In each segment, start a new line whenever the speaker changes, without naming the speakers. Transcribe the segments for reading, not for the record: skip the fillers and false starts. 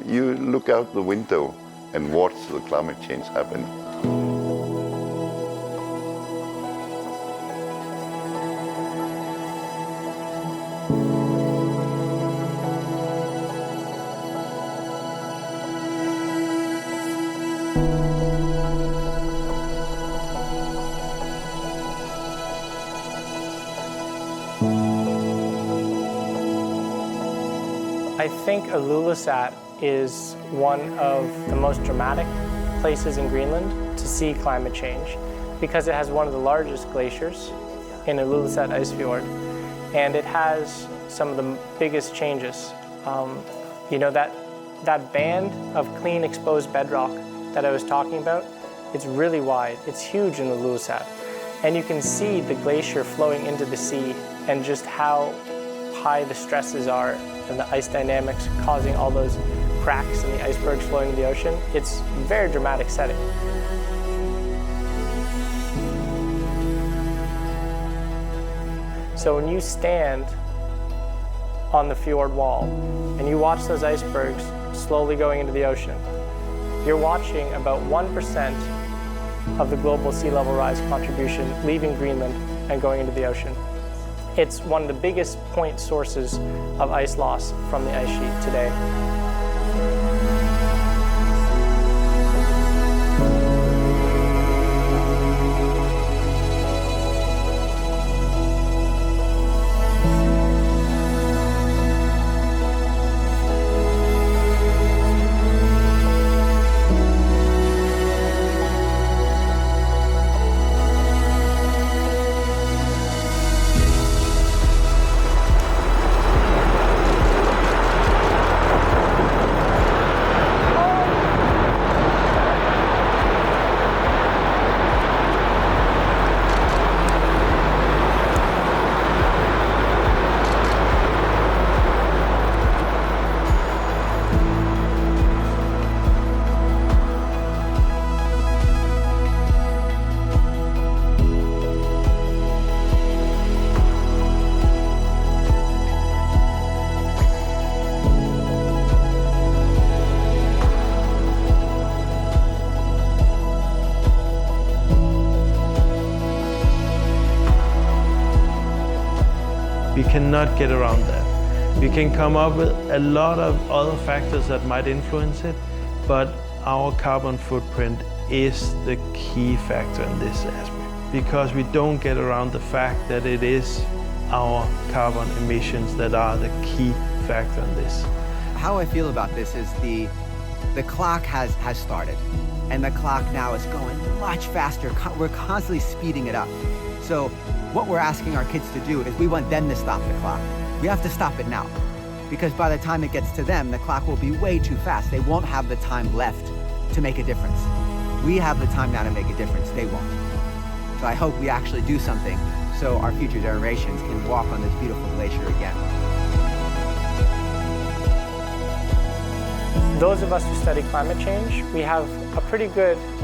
You look out the window and watch the climate change happening.
I think Ilulissat is one of the most dramatic places in Greenland to see climate change because it has one of the largest glaciers in Ilulissat Ice Fjord, and it has some of the biggest changes. That band of clean exposed bedrock that I was talking about, it's really wide. It's huge in Ilulissat, and you can see the glacier flowing into the sea and just how high the stresses are and the ice dynamics causing all those cracks in the icebergs flowing into the ocean. It's a very dramatic setting. So when you stand on the fjord wall and you watch those icebergs slowly going into the ocean, you're watching about 1% of the global sea level rise contribution leaving Greenland and going into the ocean. It's one of the biggest point sources of ice loss from the ice sheet today.
We cannot get around that. We can come up with a lot of other factors that might influence it, but our carbon footprint is the key factor in this aspect, because we don't get around the fact that it is our carbon emissions that are the key factor in this.
How I feel about this is the clock has started, and the clock now is going much faster. We're constantly speeding it up. So what we're asking our kids to do is we want them to stop the clock. We have to stop it now, because by the time it gets to them, the clock will be way too fast. They won't have the time left to make a difference. We have the time now to make a difference. They won't. So I hope we actually do something so our future generations can walk on this beautiful glacier again.
Those of us who study climate change, we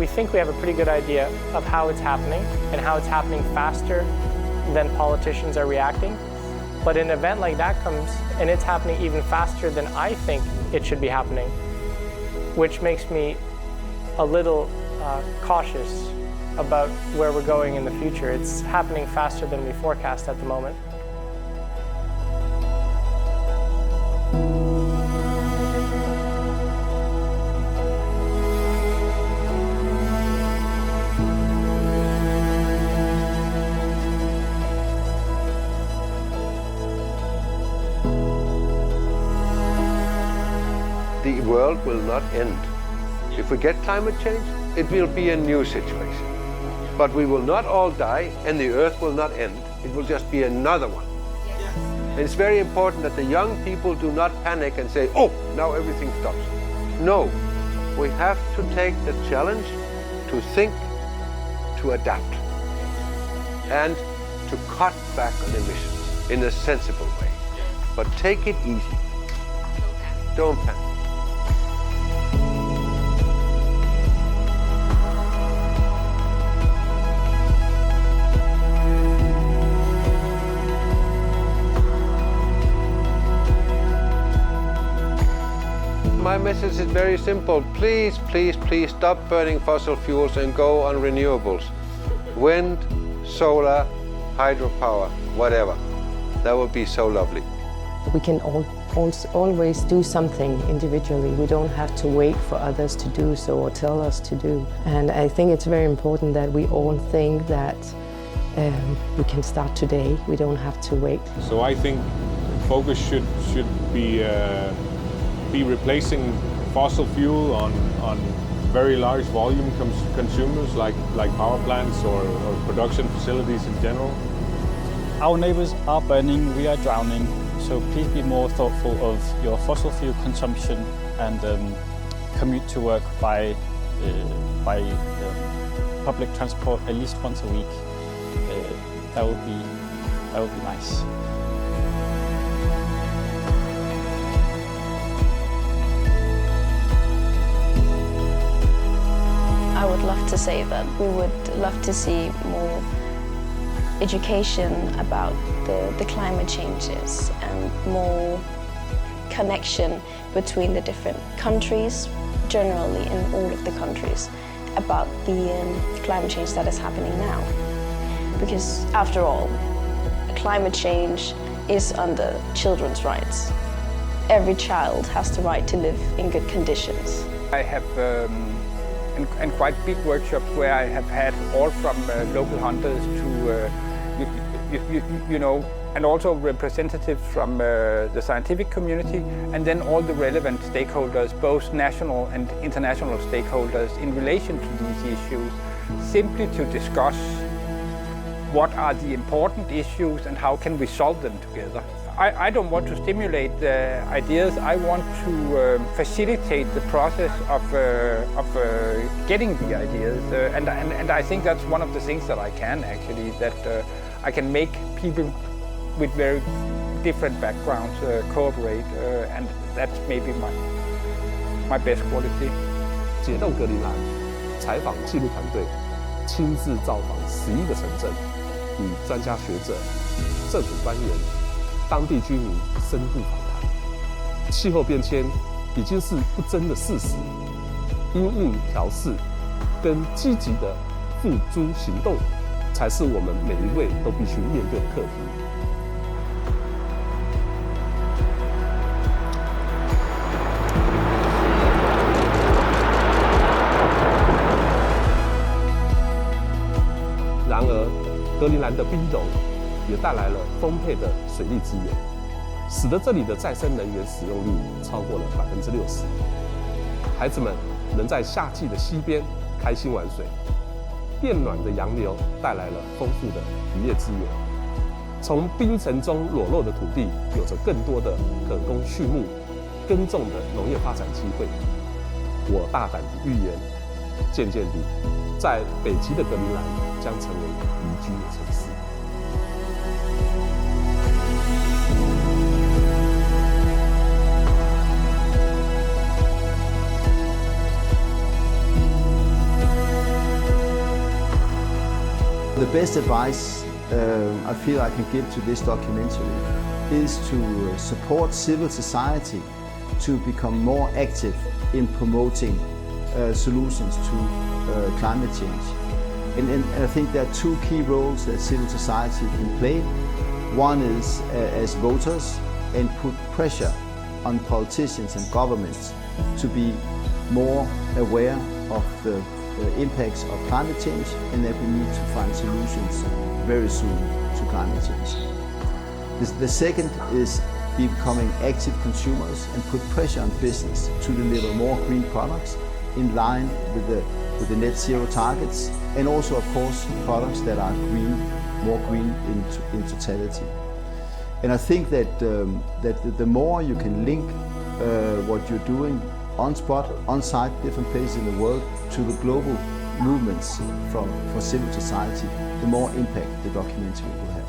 think we have a pretty good idea of how it's happening and how it's happening faster than politicians are reacting. But an event like that comes and it's happening even faster than I think it should be happening, which makes me a little cautious about where we're going in the future. It's happening faster than we forecast at the moment.
The world will not end. If we get climate change, it will be a new situation. But we will not all die, and the Earth will not end. It will just be another one. And it's very important that the young people do not panic and say, oh, now everything stops. No, we have to take the challenge to think, to adapt, and to cut back on emissions in a sensible way. But take it easy. Don't panic. my message is very simple. Please, please, please stop burning fossil fuels and go on renewables. Wind, solar, hydropower, whatever. That would be so lovely.
We can always do something individually. We don't have to wait for others to do so or tell us to do. And I think it's very important that we all think that we can start today. We don't have to wait.
So I think focus should be replacing fossil fuel on very large volume consumers like power plants or production facilities in general.
Our neighbors are burning, we are drowning. So please be more thoughtful of your fossil fuel consumption and commute to work by public transport at least once a week. That would be nice.
I would love to say that we would love to see more education about the climate changes and more connection between the different countries, generally in all of the countries, about the climate change that is happening now. Because after all, climate change is under children's rights. Every child has the right to live in good conditions.
I have and quite big workshops where I have had all from local hunters to you know, and also representatives from the scientific community, and then all the relevant stakeholders, both national and international stakeholders, in relation to these issues, simply to discuss what are the important issues and how can we solve them together. I don't want to stimulate the ideas. I want to facilitate the process of getting the ideas, and I think that's one of the things that I can actually, that I can make people with very different backgrounds cooperate, and that's maybe my best quality.
解冻格陵兰采访纪录团队亲自造访11个城镇，与专家学者、政府官员、当地居民深度访谈。气候变迁已经是不争的事实，因应调适跟积极的付诸行动，才是我们每一位都必须面对的课题。然而，格陵兰的冰融也带来了丰沛的水利资源，使得这里的再生能源使用率超过了60%。孩子们能在夏季的溪边开心玩水，变暖的洋流带来了丰富的渔业资源。从冰层中裸露的土地，有着更多的可供畜牧、耕种的农业发展机会。我大胆地预言，渐渐地，在北极的格陵兰将成为宜居的城市。
The best advice I feel I can give to this documentary is to support civil society to become more active in promoting solutions to climate change. And I think there are two key roles that civil society can play. One is as voters, and put pressure on politicians and governments to be more aware of the impacts of climate change, and that we need to find solutions very soon to climate change. The second is becoming active consumers and put pressure on business to deliver more green products in line with the net zero targets, and also of course products that are green, more green in totality. And I think that the more you can link what you're doing on spot, on site, different places in the world, to the global movements for civil society, the more impact the documentary will have.